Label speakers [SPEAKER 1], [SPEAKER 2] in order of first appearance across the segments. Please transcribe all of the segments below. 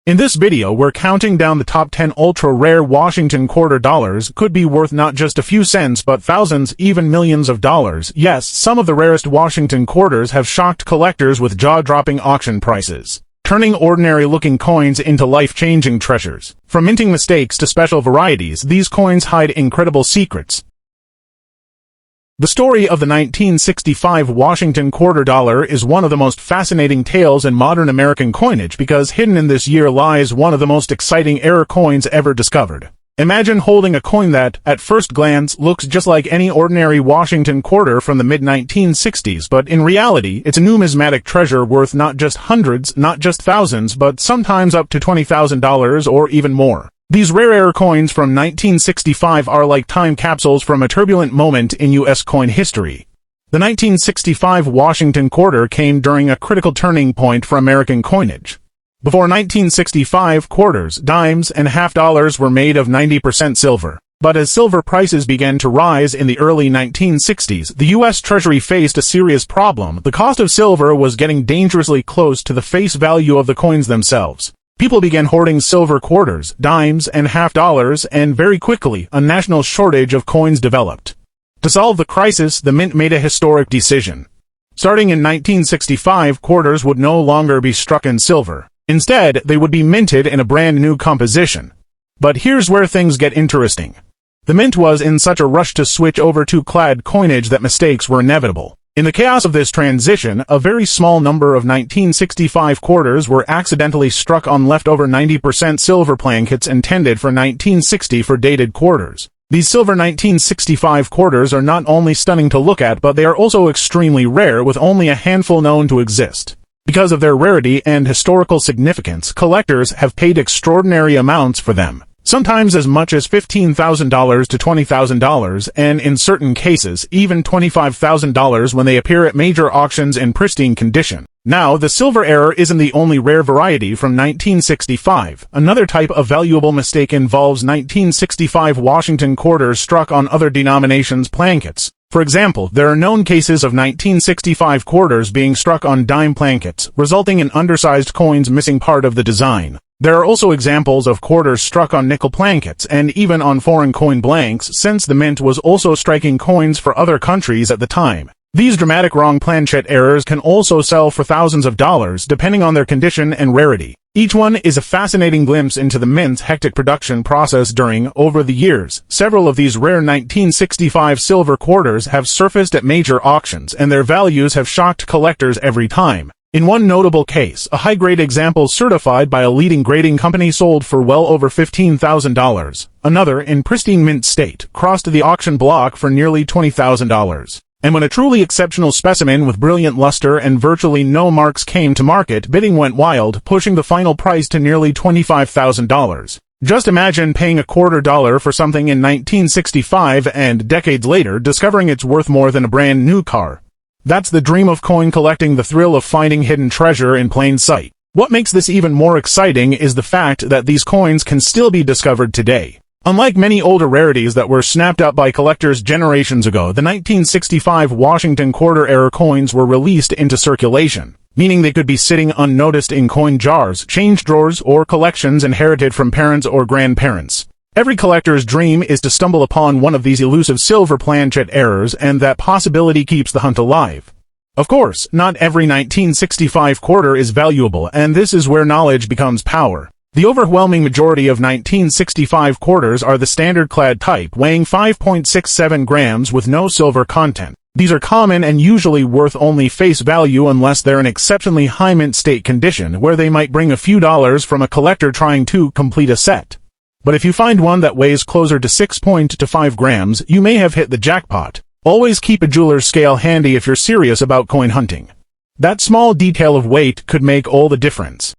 [SPEAKER 1] In this video, we're counting down the top 10 ultra-rare Washington quarter dollars. Could be worth not just a few cents but thousands, even millions of dollars. Yes, some of the rarest Washington quarters have shocked collectors with jaw-dropping auction prices, turning ordinary-looking coins into life-changing treasures. From minting mistakes to special varieties, these coins hide incredible secrets. The story of the 1965 Washington quarter dollar is one of the most fascinating tales in modern American coinage because hidden in this year lies one of the most exciting rare coins ever discovered. Imagine holding a coin that, at first glance, looks just like any ordinary Washington quarter from the mid-1960s, but in reality, it's a numismatic treasure worth not just hundreds, not just thousands, but sometimes up to $20,000 or even more. These rare coins from 1965 are like time capsules from a turbulent moment in U.S. coin history. The 1965 Washington quarter came during a critical turning point for American coinage. Before 1965, quarters, dimes, and half dollars were made of 90% silver. But as silver prices began to rise in the early 1960s, the U.S. Treasury faced a serious problem. The cost of silver was getting dangerously close to the face value of the coins themselves. People began hoarding silver quarters, dimes, and half dollars, and very quickly, a national shortage of coins developed. To solve the crisis, the mint made a historic decision. Starting in 1965, quarters would no longer be struck in silver. Instead, they would be minted in a brand new composition. But here's where things get interesting. The mint was in such a rush to switch over to clad coinage that mistakes were inevitable. In the chaos of this transition, a very small number of 1965 quarters were accidentally struck on leftover 90% silver plankets intended for 1960 for dated quarters. These silver 1965 quarters are not only stunning to look at, but they are also extremely rare, with only a handful known to exist. Because of their rarity and historical significance, collectors have paid extraordinary amounts for them. Sometimes as much as $15,000 to $20,000, and in certain cases, even $25,000 when they appear at major auctions in pristine condition. Now, the silver era isn't the only rare variety from 1965. Another type of valuable mistake involves 1965 Washington quarters struck on other denominations' plankets. For example, there are known cases of 1965 quarters being struck on dime plankets, resulting in undersized coins missing part of the design. There are also examples of quarters struck on nickel plankets and even on foreign coin blanks, since the mint was also striking coins for other countries at the time. These dramatic wrong planchet errors can also sell for thousands of dollars, depending on their condition and rarity. Each one is a fascinating glimpse into the mint's hectic production process over the years. Several of these rare 1965 silver quarters have surfaced at major auctions, and their values have shocked collectors every time. In one notable case, a high-grade example certified by a leading grading company sold for well over $15,000. Another, in pristine mint state, crossed the auction block for nearly $20,000. And when a truly exceptional specimen with brilliant luster and virtually no marks came to market, bidding went wild, pushing the final price to nearly $25,000. Just imagine paying a quarter dollar for something in 1965 and, decades later, discovering it's worth more than a brand new car. That's the dream of coin collecting, the thrill of finding hidden treasure in plain sight. What makes this even more exciting is the fact that these coins can still be discovered today. Unlike many older rarities that were snapped up by collectors generations ago, the 1965 Washington quarter-era coins were released into circulation, meaning they could be sitting unnoticed in coin jars, change drawers, or collections inherited from parents or grandparents. Every collector's dream is to stumble upon one of these elusive silver planchet errors, and that possibility keeps the hunt alive. Of course, not every 1965 quarter is valuable, and this is where knowledge becomes power. The overwhelming majority of 1965 quarters are the standard clad type, weighing 5.67 grams with no silver content. These are common and usually worth only face value unless they're in exceptionally high mint state condition, where they might bring a few dollars from a collector trying to complete a set. But if you find one that weighs closer to 6.25 grams, you may have hit the jackpot. Always keep a jeweler's scale handy if you're serious about coin hunting. That small detail of weight could make all the difference.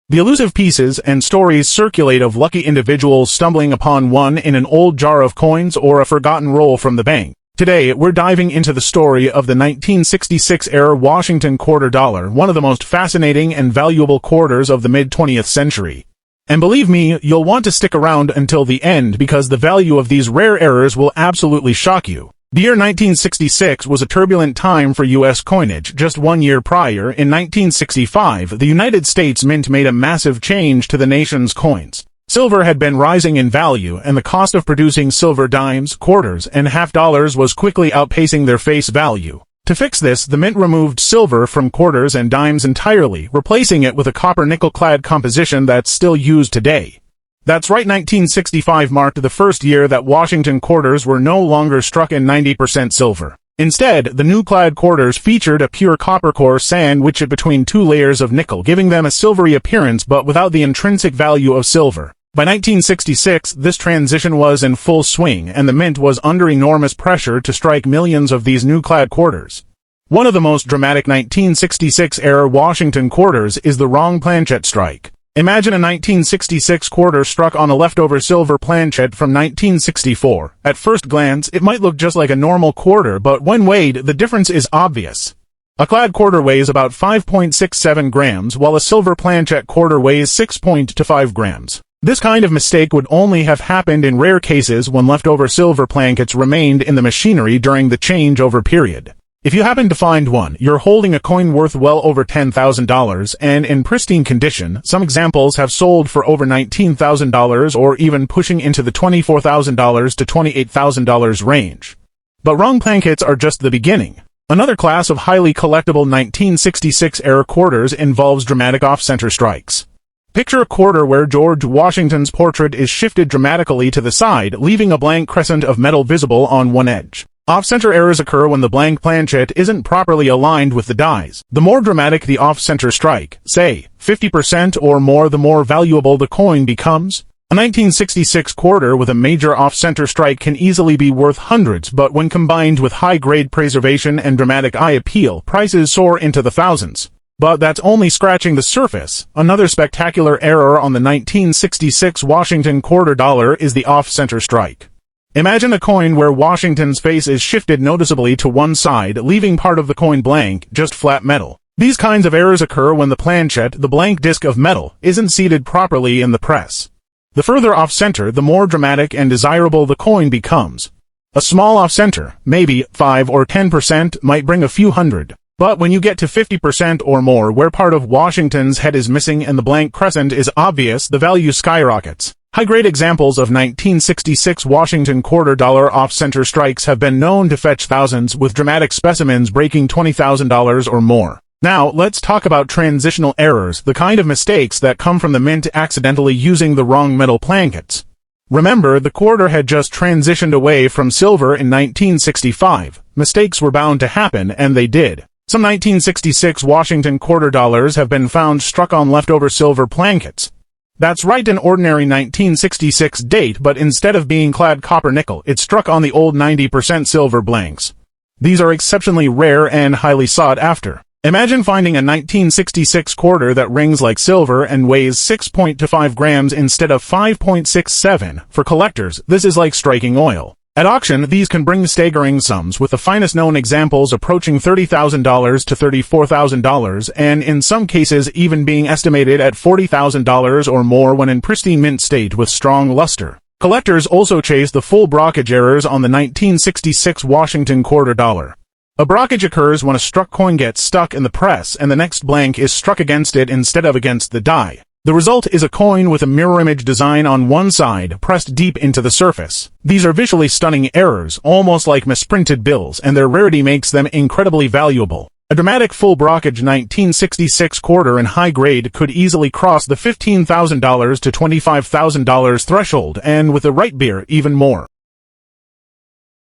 [SPEAKER 1] The elusive pieces and stories circulate of lucky individuals stumbling upon one in an old jar of coins or a forgotten roll from the bank. Today, we're diving into the story of the 1966-era Washington quarter dollar, one of the most fascinating and valuable quarters of the mid-20th century. And believe me, you'll want to stick around until the end because the value of these rare errors will absolutely shock you. The year 1966 was a turbulent time for U.S. coinage. Just 1 year prior, in 1965, the United States Mint made a massive change to the nation's coins. Silver had been rising in value, and the cost of producing silver dimes, quarters, and half dollars was quickly outpacing their face value. To fix this, the Mint removed silver from quarters and dimes entirely, replacing it with a copper-nickel-clad composition that's still used today. That's right, 1965 marked the first year that Washington quarters were no longer struck in 90% silver. Instead, the new clad quarters featured a pure copper core sandwiched between two layers of nickel, giving them a silvery appearance but without the intrinsic value of silver. By 1966, this transition was in full swing, and the Mint was under enormous pressure to strike millions of these new clad quarters. One of the most dramatic 1966-era Washington quarters is the wrong planchet strike. Imagine a 1966 quarter struck on a leftover silver planchet from 1964. At first glance, it might look just like a normal quarter, but when weighed, the difference is obvious. A clad quarter weighs about 5.67 grams, while a silver planchet quarter weighs 6.25 grams. This kind of mistake would only have happened in rare cases when leftover silver plankets remained in the machinery during the changeover period. If you happen to find one, you're holding a coin worth well over $10,000 and in pristine condition. Some examples have sold for over $19,000 or even pushing into the $24,000 to $28,000 range. But wrong plankets are just the beginning. Another class of highly collectible 1966-era quarters involves dramatic off-center strikes. Picture a quarter where George Washington's portrait is shifted dramatically to the side, leaving a blank crescent of metal visible on one edge. Off-center errors occur when the blank planchet isn't properly aligned with the dies. The more dramatic the off-center strike, say, 50% or more, the more valuable the coin becomes. A 1966 quarter with a major off-center strike can easily be worth hundreds, but when combined with high-grade preservation and dramatic eye appeal, prices soar into the thousands. But that's only scratching the surface. Another spectacular error on the 1966 Washington quarter dollar is the off-center strike. Imagine a coin where Washington's face is shifted noticeably to one side, leaving part of the coin blank, just flat metal. These kinds of errors occur when the planchet, the blank disc of metal, isn't seated properly in the press. The further off-center, the more dramatic and desirable the coin becomes. A small off-center, maybe 5 or 10%, might bring a few hundred. But when you get to 50% or more, where part of Washington's head is missing and the blank crescent is obvious, the value skyrockets. High-grade examples of 1966 Washington quarter dollar off-center strikes have been known to fetch thousands, with dramatic specimens breaking $20,000 or more. Now, let's talk about transitional errors, the kind of mistakes that come from the Mint accidentally using the wrong metal plankets. Remember, the quarter had just transitioned away from silver in 1965. Mistakes were bound to happen, and they did. Some 1966 Washington quarter dollars have been found struck on leftover silver plankets. That's right, an ordinary 1966 date, but instead of being clad copper-nickel, it's struck on the old 90% silver blanks. These are exceptionally rare and highly sought after. Imagine finding a 1966 quarter that rings like silver and weighs 6.25 grams instead of 5.67. For collectors, this is like striking oil. At auction, these can bring staggering sums, with the finest known examples approaching $30,000 to $34,000, and in some cases even being estimated at $40,000 or more when in pristine mint state with strong luster. Collectors also chase the full brockage errors on the 1966 Washington quarter dollar. A brockage occurs when a struck coin gets stuck in the press and the next blank is struck against it instead of against the die. The result is a coin with a mirror image design on one side, pressed deep into the surface. These are visually stunning errors, almost like misprinted bills, and their rarity makes them incredibly valuable. A dramatic full brockage 1966 quarter in high grade could easily cross the $15,000 to $25,000 threshold, and with the right beer, even more.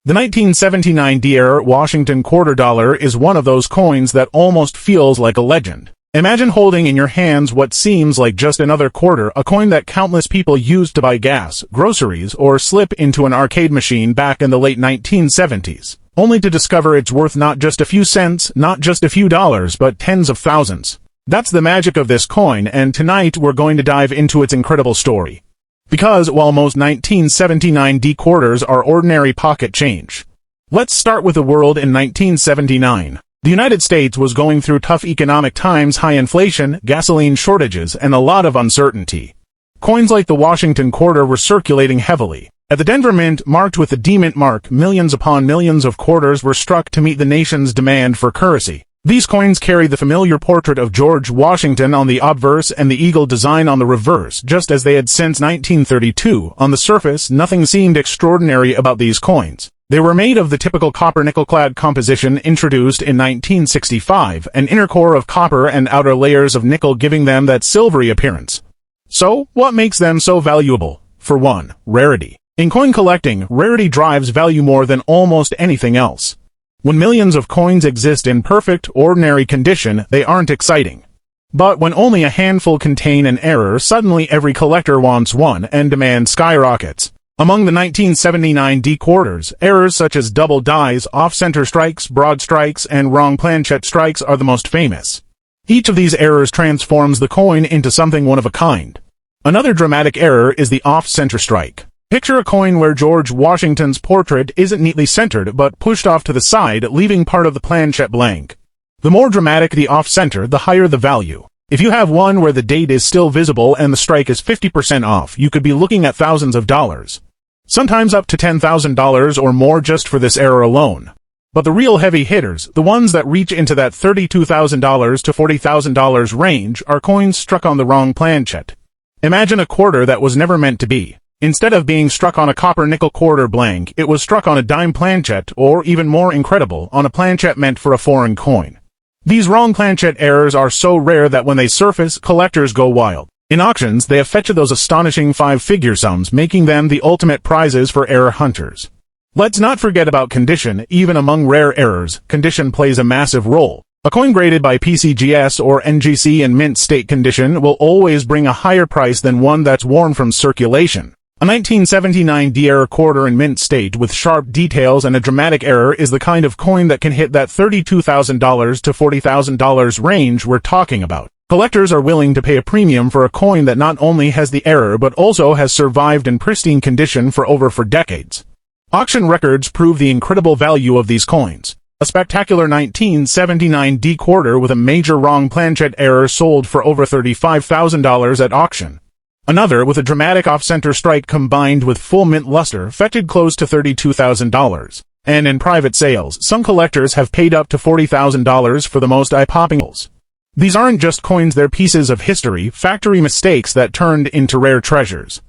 [SPEAKER 1] The 1979 D-era Washington quarter dollar is one of those coins that almost feels like a legend. Imagine holding in your hands what seems like just another quarter, a coin that countless people used to buy gas, groceries, or slip into an arcade machine back in the late 1970s, only to discover it's worth not just a few cents, not just a few dollars, but tens of thousands. That's the magic of this coin, and tonight we're going to dive into its incredible story. Because while most 1979 D quarters are ordinary pocket change, let's start with the world in 1979. The United States was going through tough economic times, high inflation, gasoline shortages, and a lot of uncertainty. Coins like the Washington quarter were circulating heavily. At the Denver Mint, marked with the D-Mint mark, millions upon millions of quarters were struck to meet the nation's demand for currency. These coins carry the familiar portrait of George Washington on the obverse and the eagle design on the reverse, just as they had since 1932. On the surface, nothing seemed extraordinary about these coins. They were made of the typical copper-nickel-clad composition introduced in 1965, an inner core of copper and outer layers of nickel giving them that silvery appearance. So, what makes them so valuable? For one, rarity. In coin collecting, rarity drives value more than almost anything else. When millions of coins exist in perfect, ordinary condition, they aren't exciting. But when only a handful contain an error, suddenly every collector wants one, and demand skyrockets. Among the 1979 D quarters, errors such as double dies, off-center strikes, broad strikes, and wrong planchet strikes are the most famous. Each of these errors transforms the coin into something one of a kind. Another dramatic error is the off-center strike. Picture a coin where George Washington's portrait isn't neatly centered but pushed off to the side, leaving part of the planchet blank. The more dramatic the off-center, the higher the value. If you have one where the date is still visible and the strike is 50% off, you could be looking at thousands of dollars. Sometimes up to $10,000 or more just for this error alone. But the real heavy hitters, the ones that reach into that $32,000 to $40,000 range, are coins struck on the wrong planchet. Imagine a quarter that was never meant to be. Instead of being struck on a copper-nickel quarter blank, it was struck on a dime planchet, or even more incredible, on a planchet meant for a foreign coin. These wrong planchet errors are so rare that when they surface, collectors go wild. In auctions, they have fetched those astonishing five-figure sums, making them the ultimate prizes for error hunters. Let's not forget about condition. Even among rare errors, condition plays a massive role. A coin graded by PCGS or NGC in mint state condition will always bring a higher price than one that's worn from circulation. A 1979 D-error quarter in mint state with sharp details and a dramatic error is the kind of coin that can hit that $32,000 to $40,000 range we're talking about. Collectors are willing to pay a premium for a coin that not only has the error but also has survived in pristine condition for decades. Auction records prove the incredible value of these coins. A spectacular 1979 D quarter with a major wrong planchet error sold for over $35,000 at auction. Another with a dramatic off-center strike combined with full mint luster fetched close to $32,000. And in private sales, some collectors have paid up to $40,000 for the most eye-popping ones. These aren't just coins, they're pieces of history, factory mistakes that turned into rare treasures.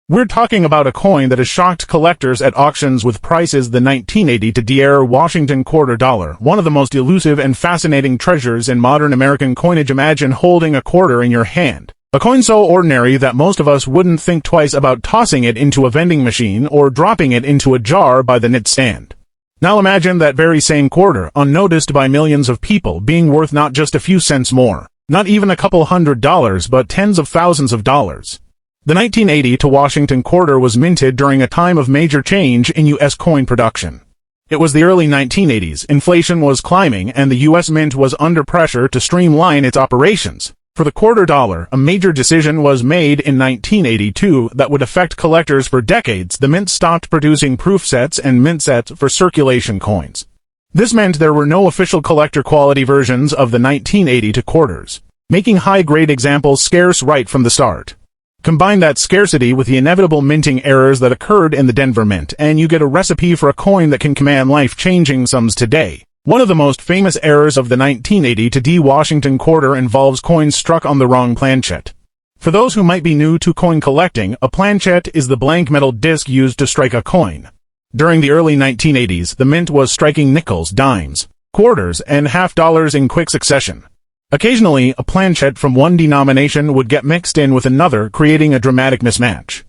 [SPEAKER 1] We're talking about a coin that has shocked collectors at auctions with prices: the 1980 D-error Washington quarter dollar, one of the most elusive and fascinating treasures in modern American coinage. Imagine holding a quarter in your hand. A coin so ordinary that most of us wouldn't think twice about tossing it into a vending machine or dropping it into a jar by the nightstand. Now imagine that very same quarter, unnoticed by millions of people, being worth not just a few cents more, not even a couple $100, but tens of thousands of dollars. The 1980 Washington quarter was minted during a time of major change in U.S. coin production. It was the early 1980s, inflation was climbing, and the U.S. Mint was under pressure to streamline its operations. For the quarter dollar, a major decision was made in 1982 that would affect collectors for decades. The Mint stopped producing proof sets and mint sets for circulation coins. This meant there were no official collector-quality versions of the 1980 quarters, making high-grade examples scarce right from the start. Combine that scarcity with the inevitable minting errors that occurred in the Denver Mint, and you get a recipe for a coin that can command life-changing sums today. One of the most famous errors of the 1980 D Washington quarter involves coins struck on the wrong planchet. For those who might be new to coin collecting, a planchet is the blank metal disc used to strike a coin. During the early 1980s, the Mint was striking nickels, dimes, quarters, and half dollars in quick succession. Occasionally, a planchet from one denomination would get mixed in with another, creating a dramatic mismatch.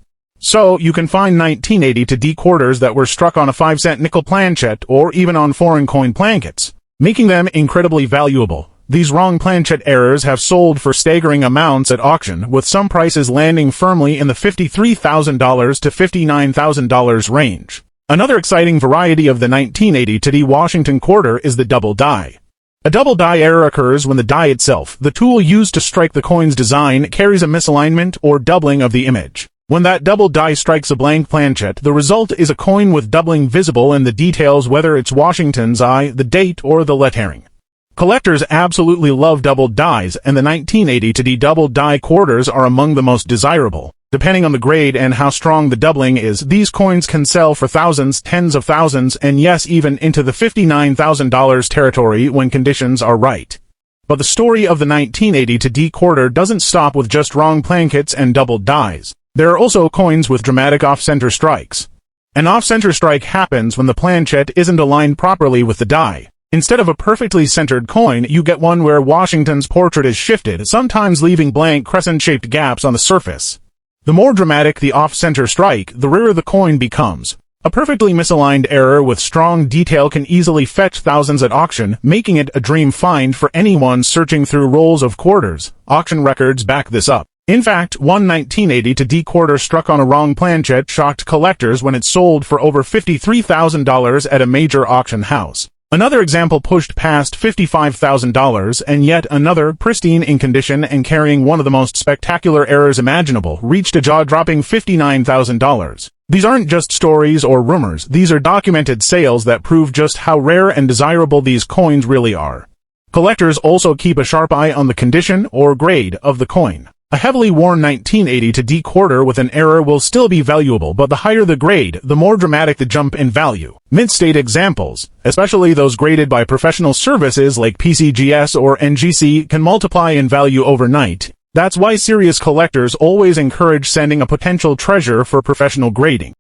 [SPEAKER 1] So, you can find 1980 D quarters that were struck on a 5-cent nickel planchet or even on foreign coin plankets, making them incredibly valuable. These wrong planchet errors have sold for staggering amounts at auction, with some prices landing firmly in the $53,000 to $59,000 range. Another exciting variety of the 1980 D Washington quarter is the double die. A double die error occurs when the die itself, the tool used to strike the coin's design, carries a misalignment or doubling of the image. When that double die strikes a blank planchet, the result is a coin with doubling visible in the details, whether it's Washington's eye, the date, or the lettering. Collectors absolutely love double dies, and the 1980 D double die quarters are among the most desirable. Depending on the grade and how strong the doubling is, these coins can sell for thousands, tens of thousands, and yes, even into the $59,000 territory when conditions are right. But the story of the 1980 to D quarter doesn't stop with just wrong plankets and doubled dies. There are also coins with dramatic off-center strikes. An off-center strike happens when the planchet isn't aligned properly with the die. Instead of a perfectly centered coin, you get one where Washington's portrait is shifted, sometimes leaving blank crescent-shaped gaps on the surface. The more dramatic the off-center strike, the rarer the coin becomes. A perfectly misaligned error with strong detail can easily fetch thousands at auction, making it a dream find for anyone searching through rolls of quarters. Auction records back this up. In fact, one 1980 to D quarter struck on a wrong planchet shocked collectors when it sold for over $53,000 at a major auction house. Another example pushed past $55,000, and yet another, pristine in condition and carrying one of the most spectacular errors imaginable, reached a jaw-dropping $59,000. These aren't just stories or rumors, these are documented sales that prove just how rare and desirable these coins really are. Collectors also keep a sharp eye on the condition or grade of the coin. A heavily worn 1980 to D quarter with an error will still be valuable, but the higher the grade, the more dramatic the jump in value. Mint-state examples, especially those graded by professional services like PCGS or NGC, can multiply in value overnight. That's why serious collectors always encourage sending a potential treasure for professional grading.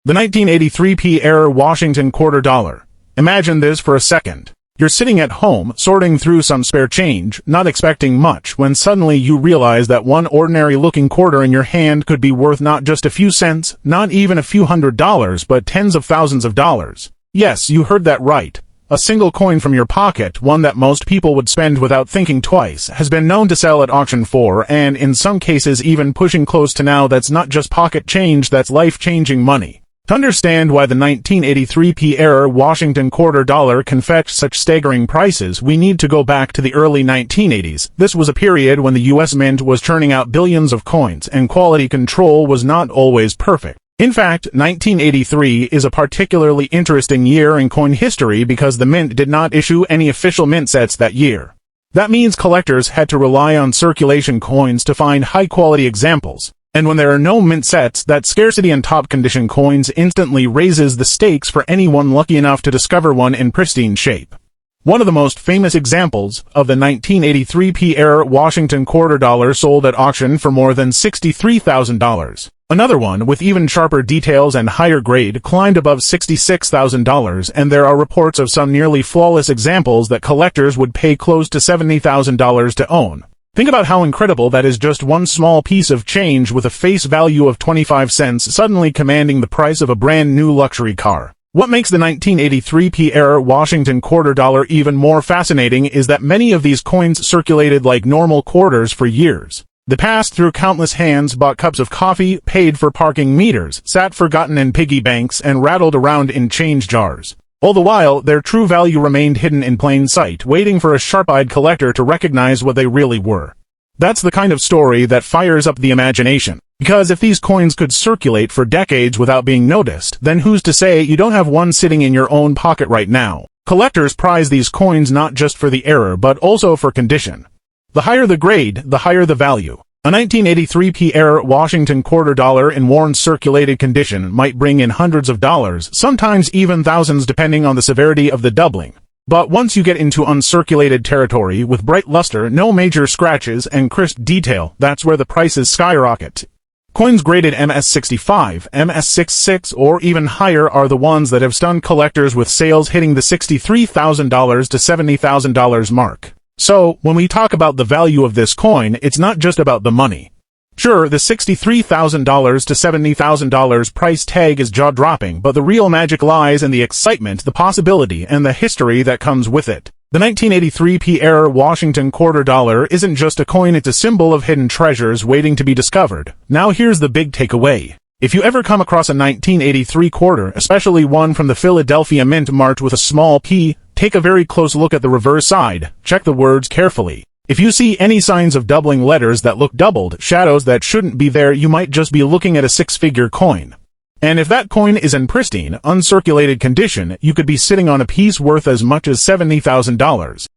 [SPEAKER 1] The 1983p error Washington quarter dollar. Imagine this for a second. You're sitting at home, sorting through some spare change, not expecting much, when suddenly you realize that one ordinary-looking quarter in your hand could be worth not just a few cents, not even a few $100s, but tens of thousands of dollars. Yes, you heard that right. A single coin from your pocket, one that most people would spend without thinking twice, has been known to sell at auction for, and in some cases even pushing close to now, that's not just pocket change, that's life-changing money. To understand why the 1983p error Washington quarter dollar can fetch such staggering prices, we need to go back to the early 1980s. This was a period when the U.S. Mint was churning out billions of coins, and quality control was not always perfect. In fact, 1983 is a particularly interesting year in coin history because the Mint did not issue any official mint sets that year. That means collectors had to rely on circulation coins to find high-quality examples. And when there are no mint sets, that scarcity in top-condition coins instantly raises the stakes for anyone lucky enough to discover one in pristine shape. One of the most famous examples of the 1983p error Washington quarter dollar sold at auction for more than $63,000. Another one, with even sharper details and higher grade, climbed above $66,000, and there are reports of some nearly flawless examples that collectors would pay close to $70,000 to own. Think about how incredible that is, just one small piece of change with a face value of 25 cents suddenly commanding the price of a brand new luxury car. What makes the 1983p error Washington quarter dollar even more fascinating is that many of these coins circulated like normal quarters for years. They passed through countless hands, bought cups of coffee, paid for parking meters, sat forgotten in piggy banks, and rattled around in change jars. All the while, their true value remained hidden in plain sight, waiting for a sharp-eyed collector to recognize what they really were. That's the kind of story that fires up the imagination. Because if these coins could circulate for decades without being noticed, then who's to say you don't have one sitting in your own pocket right now? Collectors prize these coins not just for the error, but also for condition. The higher the grade, the higher the value. A 1983p error Washington quarter dollar in worn circulated condition might bring in hundreds of dollars, sometimes even thousands depending on the severity of the doubling. But once you get into uncirculated territory with bright luster, no major scratches, and crisp detail, that's where the prices skyrocket. Coins graded MS65, MS66, or even higher are the ones that have stunned collectors, with sales hitting the $63,000 to $70,000 mark. So, when we talk about the value of this coin, it's not just about the money. Sure, the $63,000 to $70,000 price tag is jaw-dropping, but the real magic lies in the excitement, the possibility, and the history that comes with it. The 1983p error Washington quarter dollar isn't just a coin, it's a symbol of hidden treasures waiting to be discovered. Now here's the big takeaway. If you ever come across a 1983 quarter, especially one from the Philadelphia Mint marked with a small p, take a very close look at the reverse side. Check the words carefully. If you see any signs of doubling, letters that look doubled, shadows that shouldn't be there, you might just be looking at a six-figure coin. And if that coin is in pristine, uncirculated condition, you could be sitting on a piece worth as much as $70,000.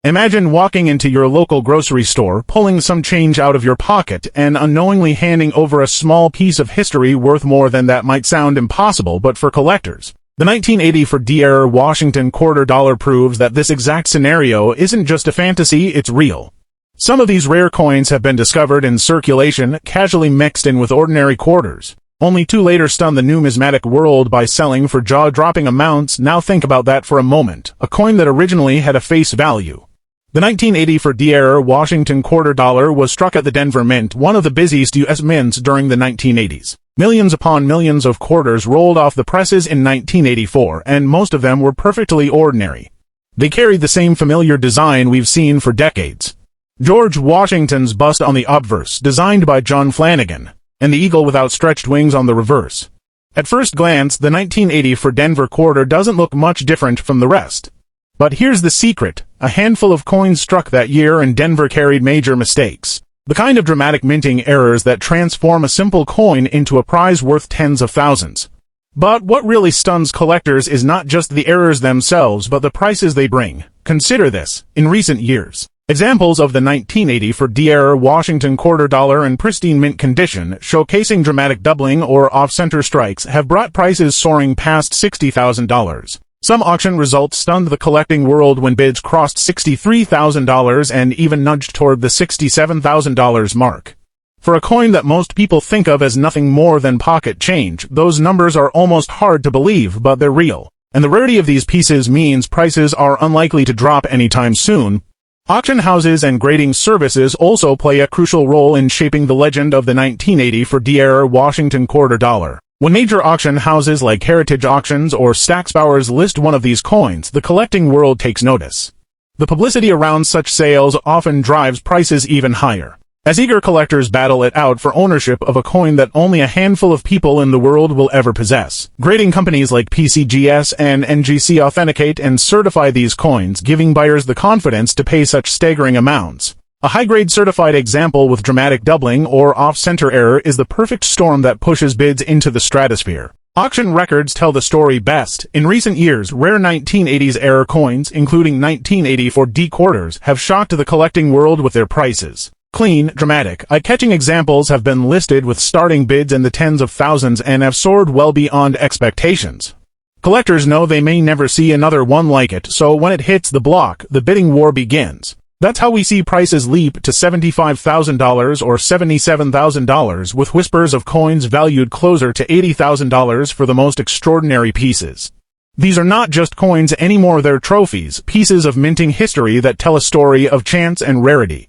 [SPEAKER 1] Imagine walking into your local grocery store, pulling some change out of your pocket, and unknowingly handing over a small piece of history worth more than that. Might sound impossible, but for collectors, the 1980 for D-era Washington quarter dollar proves that this exact scenario isn't just a fantasy, it's real. Some of these rare coins have been discovered in circulation, casually mixed in with ordinary quarters, only to later stun the numismatic world by selling for jaw-dropping amounts. Now think about that for a moment, a coin that originally had a face value. The 1980 for D-era Washington quarter dollar was struck at the Denver Mint, one of the busiest U.S. mints during the 1980s. Millions upon millions of quarters rolled off the presses in 1984, and most of them were perfectly ordinary. They carried the same familiar design we've seen for decades. George Washington's bust on the obverse, designed by John Flanagan, and the eagle with outstretched wings on the reverse. At first glance, the 1980 for Denver quarter doesn't look much different from the rest. But here's the secret: a handful of coins struck that year and Denver carried major mistakes. The kind of dramatic minting errors that transform a simple coin into a prize worth tens of thousands. But what really stuns collectors is not just the errors themselves, but the prices they bring. Consider this: in recent years, examples of the 1980 for D-era Washington quarter dollar in pristine mint condition, showcasing dramatic doubling or off-center strikes, have brought prices soaring past $60,000. Some auction results stunned the collecting world when bids crossed $63,000 and even nudged toward the $67,000 mark. For a coin that most people think of as nothing more than pocket change, those numbers are almost hard to believe, but they're real. And the rarity of these pieces means prices are unlikely to drop anytime soon. Auction houses and grading services also play a crucial role in shaping the legend of the 1980 for D-era Washington quarter dollar. When major auction houses like Heritage Auctions or Stack's Bowers list one of these coins, the collecting world takes notice. The publicity around such sales often drives prices even higher, as eager collectors battle it out for ownership of a coin that only a handful of people in the world will ever possess. Grading companies like PCGS and NGC authenticate and certify these coins, giving buyers the confidence to pay such staggering amounts. A high-grade certified example with dramatic doubling or off-center error is the perfect storm that pushes bids into the stratosphere. Auction records tell the story best. In recent years, rare 1980s era coins, including 1980 for D quarters, have shocked the collecting world with their prices. Clean, dramatic, eye-catching examples have been listed with starting bids in the tens of thousands and have soared well beyond expectations. Collectors know they may never see another one like it, so when it hits the block, the bidding war begins. That's how we see prices leap to $75,000 or $77,000, with whispers of coins valued closer to $80,000 for the most extraordinary pieces. These are not just coins anymore, they're trophies, pieces of minting history that tell a story of chance and rarity.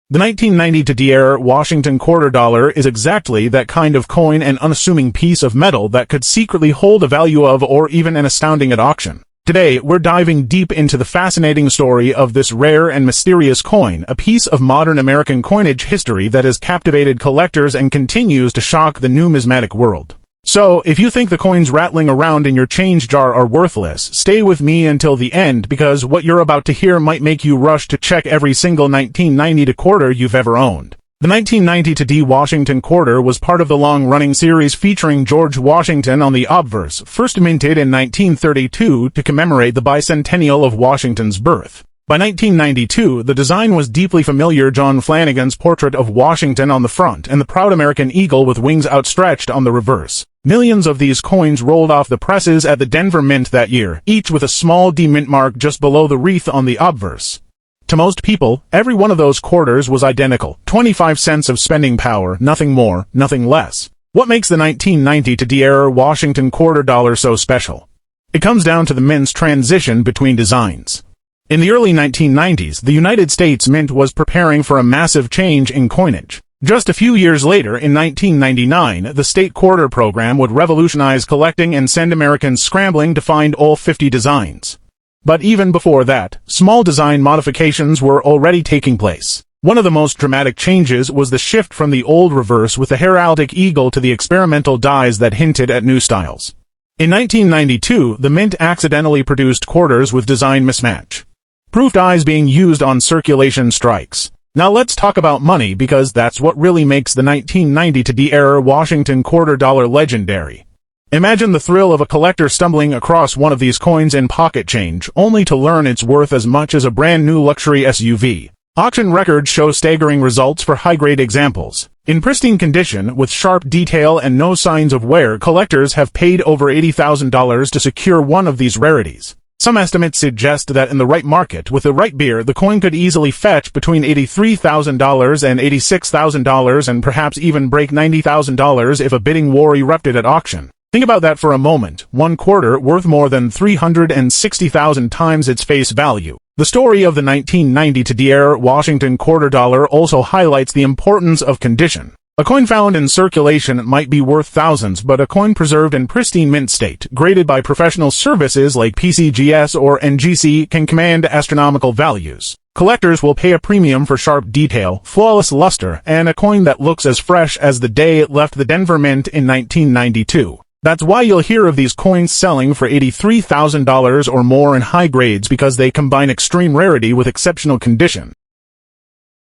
[SPEAKER 1] The 1990 to D-era Washington quarter dollar is exactly that kind of coin, an unassuming piece of metal that could secretly hold a value of or even an astounding at auction. Today, we're diving deep into the fascinating story of this rare and mysterious coin, a piece of modern American coinage history that has captivated collectors and continues to shock the numismatic world. So, if you think the coins rattling around in your change jar are worthless, stay with me until the end, because what you're about to hear might make you rush to check every single 1990 to quarter you've ever owned. The 1990 to D Washington quarter was part of the long-running series featuring George Washington on the obverse, first minted in 1932 to commemorate the bicentennial of Washington's birth. By 1992, the design was deeply familiar: John Flanagan's portrait of Washington on the front and the proud American eagle with wings outstretched on the reverse. Millions of these coins rolled off the presses at the Denver Mint that year, each with a small D mint mark just below the wreath on the obverse. To most people, every one of those quarters was identical. 25 cents of spending power, nothing more, nothing less. What makes the 1990 to D-era Washington quarter dollar so special? It comes down to the mint's transition between designs. In the early 1990s, the United States Mint was preparing for a massive change in coinage. Just a few years later, in 1999, the state quarter program would revolutionize collecting and send Americans scrambling to find all 50 designs. But even before that, small design modifications were already taking place. One of the most dramatic changes was the shift from the old reverse with the heraldic eagle to the experimental dies that hinted at new styles. In 1992, the Mint accidentally produced quarters with design mismatch. Proof dies being used on circulation strikes. Now let's talk about money, because that's what really makes the 1990 to D-era Washington quarter dollar legendary. Imagine the thrill of a collector stumbling across one of these coins in pocket change, only to learn it's worth as much as a brand new luxury SUV. Auction records show staggering results for high-grade examples. In pristine condition, with sharp detail and no signs of wear, collectors have paid over $80,000 to secure one of these rarities. Some estimates suggest that in the right market, with the right beer, the coin could easily fetch between $83,000 and $86,000 and perhaps even break $90,000 if a bidding war erupted at auction. Think about that for a moment. One quarter worth more than 360,000 times its face value. The story of the 1990 Tadierre Washington quarter dollar also highlights the importance of condition. A coin found in circulation might be worth thousands, but a coin preserved in pristine mint state, graded by professional services like PCGS or NGC, can command astronomical values. Collectors will pay a premium for sharp detail, flawless luster, and a coin that looks as fresh as the day it left the Denver Mint in 1992. That's why you'll hear of these coins selling for $83,000 or more in high grades, because they combine extreme rarity with exceptional condition.